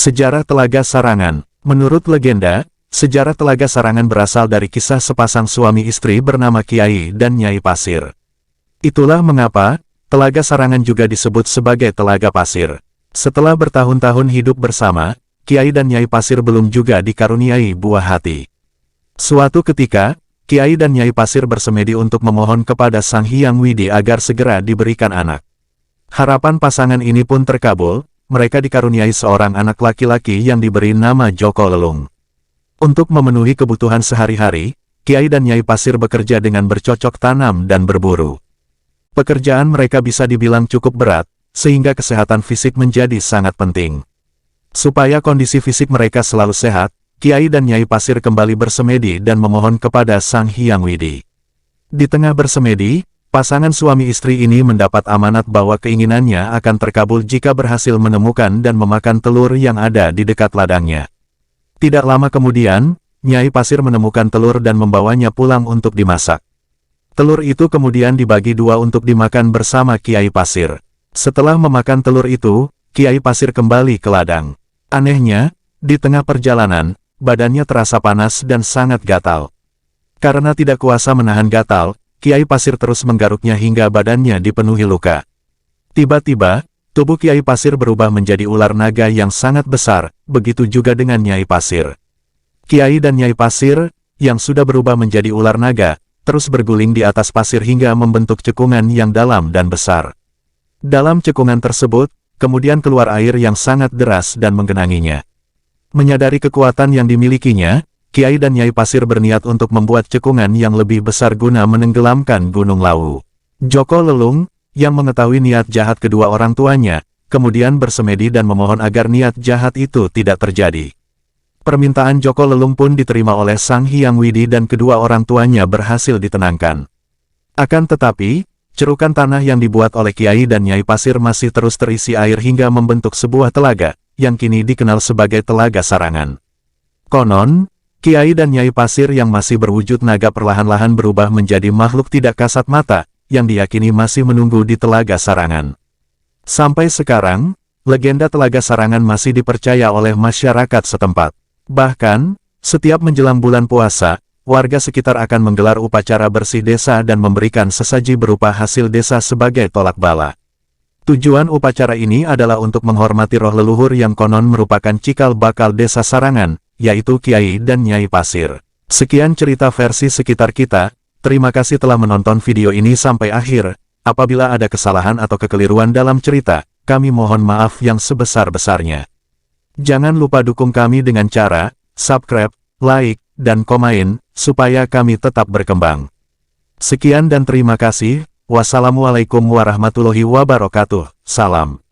Sejarah Telaga Sarangan. Menurut legenda, sejarah Telaga Sarangan berasal dari kisah sepasang suami istri bernama Kiai dan Nyai Pasir. Itulah mengapa, Telaga Sarangan juga disebut sebagai Telaga Pasir. Setelah bertahun-tahun hidup bersama, Kiai dan Nyai Pasir belum juga dikaruniai buah hati. Suatu ketika, Kiai dan Nyai Pasir bersemedi untuk memohon kepada Sang Hyang Widi agar segera diberikan anak. Harapan pasangan ini pun terkabul. Mereka dikaruniai seorang anak laki-laki yang diberi nama Joko Lelung. Untuk memenuhi kebutuhan sehari-hari, Kiai dan Nyai Pasir bekerja dengan bercocok tanam dan berburu. Pekerjaan mereka bisa dibilang cukup berat, sehingga kesehatan fisik menjadi sangat penting. Supaya kondisi fisik mereka selalu sehat, Kiai dan Nyai Pasir kembali bersemedi dan memohon kepada Sang Hyang Widi. Di tengah bersemedi, pasangan suami istri ini mendapat amanat bahwa keinginannya akan terkabul jika berhasil menemukan dan memakan telur yang ada di dekat ladangnya. Tidak lama kemudian, Nyai Pasir menemukan telur dan membawanya pulang untuk dimasak. Telur itu kemudian dibagi dua untuk dimakan bersama Kiai Pasir. Setelah memakan telur itu, Kiai Pasir kembali ke ladang. Anehnya, di tengah perjalanan, badannya terasa panas dan sangat gatal. Karena tidak kuasa menahan gatal, Kiai Pasir terus menggaruknya hingga badannya dipenuhi luka. Tiba-tiba, tubuh Kiai Pasir berubah menjadi ular naga yang sangat besar, begitu juga dengan Nyai Pasir. Kiai dan Nyai Pasir, yang sudah berubah menjadi ular naga, terus berguling di atas pasir hingga membentuk cekungan yang dalam dan besar. Dalam cekungan tersebut, kemudian keluar air yang sangat deras dan menggenanginya. Menyadari kekuatan yang dimilikinya, Kiai dan Nyai Pasir berniat untuk membuat cekungan yang lebih besar guna menenggelamkan Gunung Lawu. Joko Lelung, yang mengetahui niat jahat kedua orang tuanya, kemudian bersemedi dan memohon agar niat jahat itu tidak terjadi. Permintaan Joko Lelung pun diterima oleh Sang Hyang Widi dan kedua orang tuanya berhasil ditenangkan. Akan tetapi, cerukan tanah yang dibuat oleh Kiai dan Nyai Pasir masih terus terisi air hingga membentuk sebuah telaga, yang kini dikenal sebagai Telaga Sarangan. Konon, Kiai dan Nyai Pasir yang masih berwujud naga perlahan-lahan berubah menjadi makhluk tidak kasat mata, yang diyakini masih menunggu di Telaga Sarangan. Sampai sekarang, legenda Telaga Sarangan masih dipercaya oleh masyarakat setempat. Bahkan, setiap menjelang bulan puasa, warga sekitar akan menggelar upacara bersih desa dan memberikan sesaji berupa hasil desa sebagai tolak bala. Tujuan upacara ini adalah untuk menghormati roh leluhur yang konon merupakan cikal bakal desa Sarangan, yaitu Kiai dan Nyai Pasir. Sekian cerita versi sekitar kita, terima kasih telah menonton video ini sampai akhir. Apabila ada kesalahan atau kekeliruan dalam cerita, kami mohon maaf yang sebesar-besarnya. Jangan lupa dukung kami dengan cara subscribe, like, dan komen, supaya kami tetap berkembang. Sekian dan terima kasih. Wassalamualaikum warahmatullahi wabarakatuh. Salam.